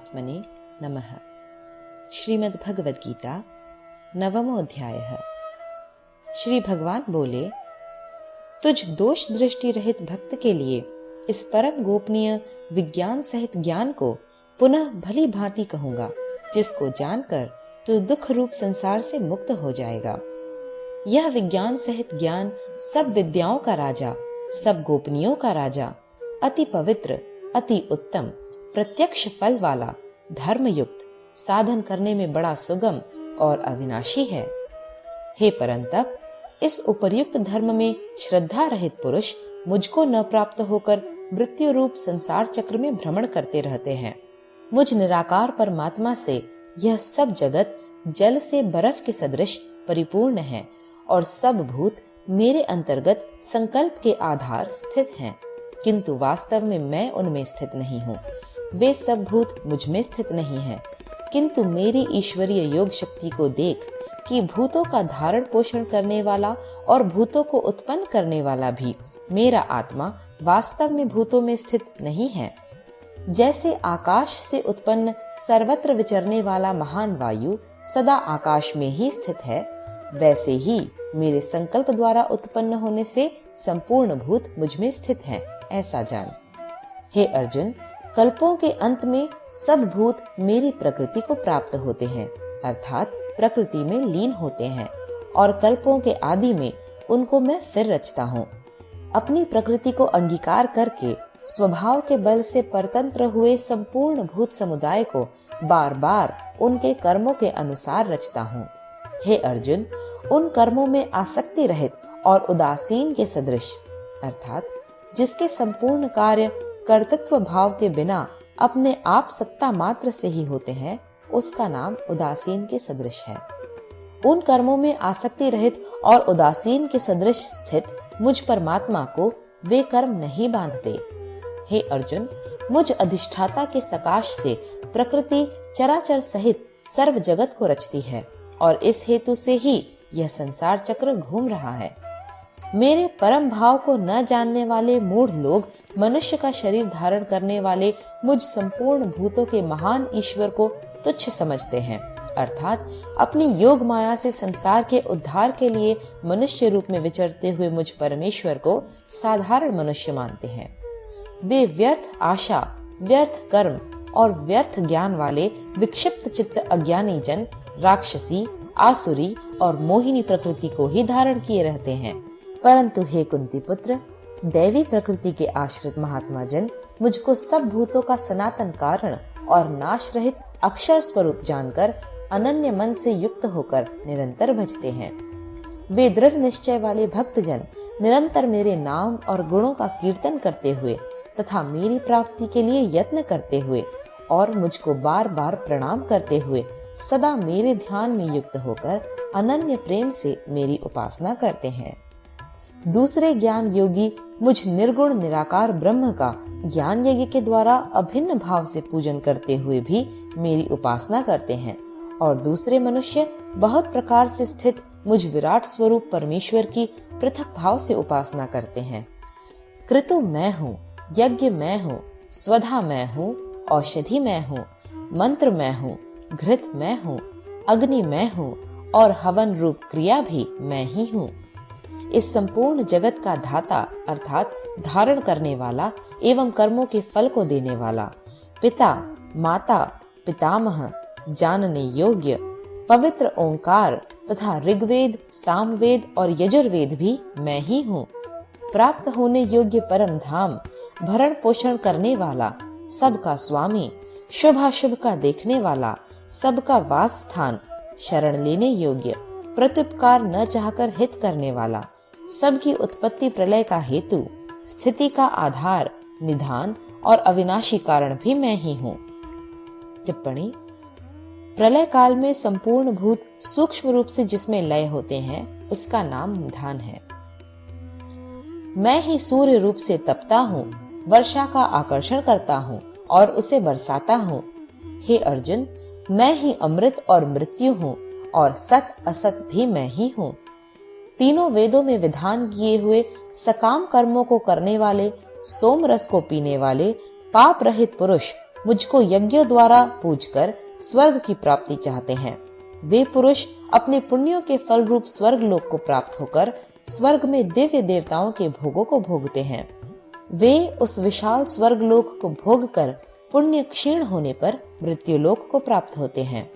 परमात्मने नमः। श्रीमद् भगवद गीता नवमो अध्यायः। श्री भगवान बोले, तुझ दोष दृष्टि रहित भक्त के लिए इस परम गोपनीय विज्ञान सहित ज्ञान को पुनः भली भांति कहूंगा, जिसको जानकर तू दुख रूप संसार से मुक्त हो जाएगा। यह विज्ञान सहित ज्ञान सब विद्याओं का राजा, सब गोपनीयों का राजा, अति पवित्र, अति उत्तम, प्रत्यक्ष फल वाला, धर्मयुक्त, साधन करने में बड़ा सुगम और अविनाशी है। हे परंतप, इस उपर्युक्त धर्म में श्रद्धा रहित पुरुष मुझको न प्राप्त होकर मृत्यु रूप संसार चक्र में भ्रमण करते रहते हैं। मुझ निराकार परमात्मा से यह सब जगत जल से बर्फ के सदृश परिपूर्ण है और सब भूत मेरे अंतर्गत संकल्प के आधार स्थित हैं, किंतु वास्तव में मैं उनमें स्थित नहीं हूँ। वे सब भूत मुझ में स्थित नहीं हैं, किंतु मेरी ईश्वरीय योग शक्ति को देख कि भूतों का धारण पोषण करने वाला और भूतों को उत्पन्न करने वाला भी मेरा आत्मा वास्तव में भूतों में स्थित नहीं है। जैसे आकाश से उत्पन्न सर्वत्र विचरने वाला महान वायु सदा आकाश में ही स्थित है, वैसे ही मेरे संकल्प द्वारा उत्पन्न होने से संपूर्ण भूत मुझ में स्थित हैं, ऐसा जान। हे अर्जुन, कल्पों के अंत में सब भूत मेरी प्रकृति को प्राप्त होते हैं, अर्थात प्रकृति में लीन होते हैं, और कल्पों के आदि में उनको मैं फिर रचता हूँ। अपनी प्रकृति को अंगीकार करके स्वभाव के बल से परतंत्र हुए संपूर्ण भूत समुदाय को बार बार उनके कर्मों के अनुसार रचता हूँ। हे अर्जुन, उन कर्मों में आसक्ति रहित और उदासीन के सदृश, अर्थात जिसके संपूर्ण कार्य कर्तृत्व भाव के बिना अपने आप सत्ता मात्र से ही होते हैं, उसका नाम उदासीन के सदृश है। उन कर्मों में आसक्ति रहित और उदासीन के सदृश स्थित मुझ परमात्मा को वे कर्म नहीं बांधते। हे अर्जुन, मुझ अधिष्ठाता के सकाश से प्रकृति चराचर सहित सर्व जगत को रचती है और इस हेतु से ही यह संसार चक्र घूम रहा है। मेरे परम भाव को न जानने वाले मूढ़ लोग मनुष्य का शरीर धारण करने वाले मुझ संपूर्ण भूतों के महान ईश्वर को तुच्छ समझते हैं, अर्थात अपनी योग माया से संसार के उद्धार के लिए मनुष्य रूप में विचरते हुए मुझ परमेश्वर को साधारण मनुष्य मानते हैं। वे व्यर्थ आशा, व्यर्थ कर्म और व्यर्थ ज्ञान वाले विक्षिप्त चित्त अज्ञानी जन राक्षसी, आसुरी और मोहिनी प्रकृति को ही धारण किए रहते हैं। परंतु हे कुंती पुत्र, दैवी प्रकृति के आश्रित महात्मा जन मुझको सब भूतों का सनातन कारण और नाश रहित अक्षर स्वरूप जानकर अनन्य मन से युक्त होकर निरंतर भजते हैं। वे दृढ़ निश्चय वाले भक्त जन निरंतर मेरे नाम और गुणों का कीर्तन करते हुए तथा मेरी प्राप्ति के लिए यत्न करते हुए और मुझको बार बार प्रणाम करते हुए सदा मेरे ध्यान में युक्त होकर अनन्य प्रेम से मेरी उपासना करते हैं। दूसरे ज्ञान योगी मुझ निर्गुण निराकार ब्रह्म का ज्ञान यज्ञ के द्वारा अभिन्न भाव से पूजन करते हुए भी मेरी उपासना करते हैं, और दूसरे मनुष्य बहुत प्रकार से स्थित मुझ विराट स्वरूप परमेश्वर की पृथक भाव से उपासना करते हैं। क्रतु मैं हूँ, यज्ञ मैं हूँ, स्वधा मैं हूँ, औषधि मैं हूँ, मंत्र मैं हूँ, घृत मैं हूँ, अग्नि मैं हूँ और हवन रूप क्रिया भी मैं ही हूँ। इस संपूर्ण जगत का धाता अर्थात धारण करने वाला एवं कर्मों के फल को देने वाला, पिता, माता, पितामह, जानने योग्य, पवित्र ओंकार तथा ऋग्वेद, सामवेद और यजुर्वेद भी मैं ही हूँ। प्राप्त होने योग्य परम धाम, भरण पोषण करने वाला, सबका स्वामी, शुभाशुभ का देखने वाला, सबका वास स्थान, शरण लेने योग्य, प्रत्युपकार न चाहकर हित करने वाला, सबकी उत्पत्ति प्रलय का हेतु, स्थिति का आधार, निधान और अविनाशी कारण भी मैं ही हूँ। टिप्पणी: प्रलय काल में संपूर्ण भूत सूक्ष्म रूप से जिसमें लय होते हैं, उसका नाम निधान है। मैं ही सूर्य रूप से तपता हूँ, वर्षा का आकर्षण करता हूँ और उसे बरसाता हूँ। हे अर्जुन, मैं ही अमृत और मृत्यु हूँ और सत असत भी मैं ही हूँ। तीनों वेदों में विधान किए हुए सकाम कर्मों को करने वाले, सोम रस को पीने वाले, पाप रहित पुरुष मुझको यज्ञों द्वारा पूजकर स्वर्ग की प्राप्ति चाहते हैं। वे पुरुष अपने पुण्यों के फल रूप स्वर्ग लोक को प्राप्त होकर स्वर्ग में दिव्य देवताओं के भोगों को भोगते हैं। वे उस विशाल स्वर्ग लोक को भोग कर पुण्य क्षीण होने पर मृत्यु लोक को प्राप्त होते हैं।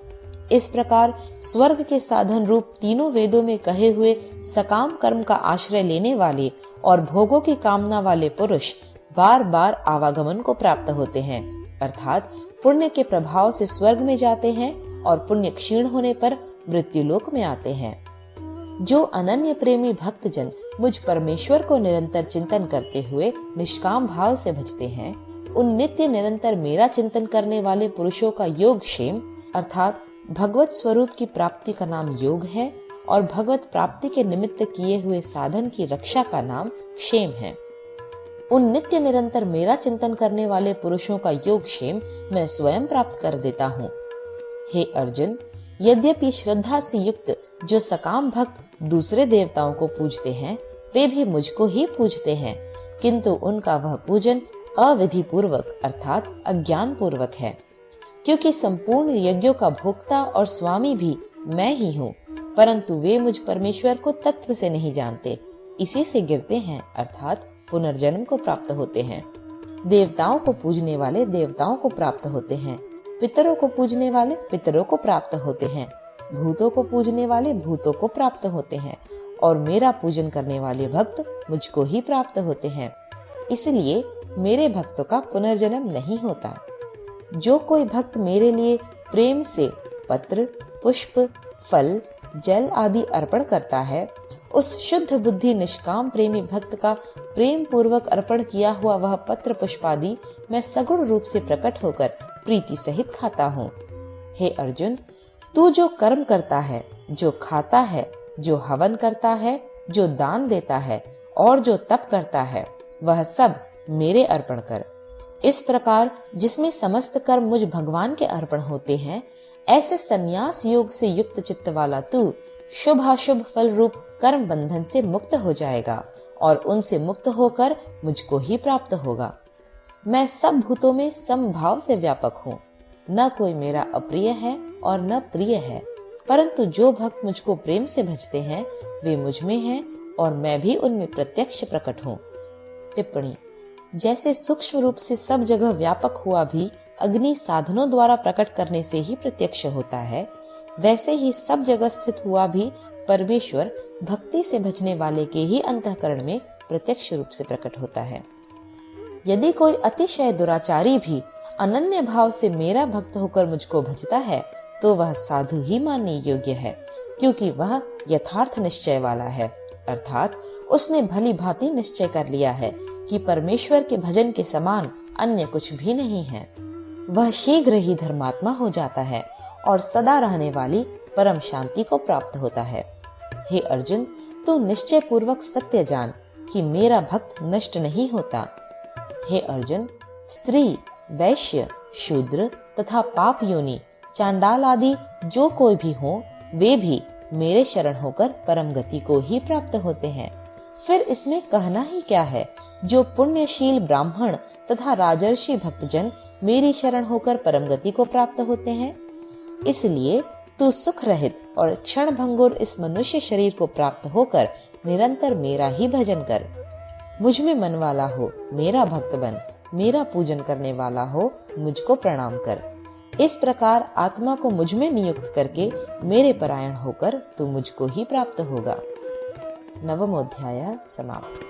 इस प्रकार स्वर्ग के साधन रूप तीनों वेदों में कहे हुए सकाम कर्म का आश्रय लेने वाले और भोगों की कामना वाले पुरुष बार बार आवागमन को प्राप्त होते हैं, अर्थात पुण्य के प्रभाव से स्वर्ग में जाते हैं और पुण्य क्षीण होने पर मृत्यु लोक में आते हैं। जो अनन्य प्रेमी भक्तजन मुझ परमेश्वर को निरंतर चिंतन करते हुए निष्काम भाव से भजते हैं, उन नित्य निरंतर मेरा चिंतन करने वाले पुरुषों का योग क्षेम अर्थात भगवत स्वरूप की प्राप्ति का नाम योग है और भगवत प्राप्ति के निमित्त किए हुए साधन की रक्षा का नाम क्षेम है। उन नित्य निरंतर मेरा चिंतन करने वाले पुरुषों का योग क्षेम मैं स्वयं प्राप्त कर देता हूँ। हे अर्जुन, यद्यपि श्रद्धा से युक्त जो सकाम भक्त दूसरे देवताओं को पूजते हैं, वे भी मुझको ही पूजते हैं, किंतु उनका वह पूजन अविधि पूर्वक अर्थात अज्ञान पूर्वक है, क्योंकि संपूर्ण यज्ञों का भोक्ता और स्वामी भी मैं ही हूँ, परंतु वे मुझ परमेश्वर को तत्व से नहीं जानते, इसी से गिरते हैं अर्थात पुनर्जन्म को प्राप्त होते हैं। देवताओं को पूजने वाले देवताओं को प्राप्त होते हैं, पितरों को पूजने वाले पितरों को प्राप्त होते हैं, भूतों को पूजने वाले भूतों को प्राप्त होते हैं और मेरा पूजन करने वाले भक्त मुझको ही प्राप्त होते हैं। इसलिए मेरे भक्तों का पुनर्जन्म नहीं होता। जो कोई भक्त मेरे लिए प्रेम से पत्र, पुष्प, फल, जल आदि अर्पण करता है, उस शुद्ध बुद्धि निष्काम प्रेमी भक्त का प्रेम पूर्वक अर्पण किया हुआ वह पत्र पुष्पादि मैं सगुण रूप से प्रकट होकर प्रीति सहित खाता हूँ। हे अर्जुन, तू जो कर्म करता है, जो खाता है, जो हवन करता है, जो दान देता है और जो तप करता है, वह सब मेरे अर्पण कर। इस प्रकार जिसमें समस्त कर्म मुझ भगवान के अर्पण होते हैं, ऐसे संन्यास योग से युक्त चित्त वाला तू शुभाशुभ फल रूप कर्म बंधन से मुक्त हो जाएगा और उनसे मुक्त होकर मुझको ही प्राप्त होगा। मैं सब भूतों में समभाव से व्यापक हूँ, न कोई मेरा अप्रिय है और न प्रिय है, परंतु जो भक्त मुझको प्रेम से भजते हैं वे मुझ में हैं और मैं भी उनमें प्रत्यक्ष प्रकट हूँ। टिप्पणी: जैसे सूक्ष्म रूप से सब जगह व्यापक हुआ भी अग्नि साधनों द्वारा प्रकट करने से ही प्रत्यक्ष होता है, वैसे ही सब जगह स्थित हुआ भी परमेश्वर भक्ति से भजने वाले के ही अंतःकरण में प्रत्यक्ष रूप से प्रकट होता है। यदि कोई अतिशय दुराचारी भी अनन्य भाव से मेरा भक्त होकर मुझको भजता है, तो वह साधु ही मानने योग्य है, क्योंकि वह यथार्थ निश्चय वाला है, अर्थात उसने भली भांति निश्चय कर लिया है कि परमेश्वर के भजन के समान अन्य कुछ भी नहीं है। वह शीघ्र ही धर्मात्मा हो जाता है और सदा रहने वाली परम शांति को प्राप्त होता है। हे अर्जुन, तू निश्चय पूर्वक सत्य जान कि मेरा भक्त नष्ट नहीं होता। हे अर्जुन, स्त्री, वैश्य, शूद्र तथा पाप योनि, चांडाल आदि जो कोई भी हो, वे भी मेरे शरण होकर परम गति को ही प्राप्त होते हैं। फिर इसमें कहना ही क्या है, जो पुण्यशील ब्राह्मण तथा राजर्षि भक्तजन मेरी शरण होकर परम गति को प्राप्त होते हैं। इसलिए तू सुख रहित और क्षण भंगुर इस मनुष्य शरीर को प्राप्त होकर निरंतर मेरा ही भजन कर। मुझ में मन वाला हो, मेरा भक्त बन, मेरा पूजन करने वाला हो, मुझको प्रणाम कर। इस प्रकार आत्मा को मुझ में नियुक्त करके मेरे परायण होकर तू मुझको ही प्राप्त होगा। 9वां अध्याय समाप्त।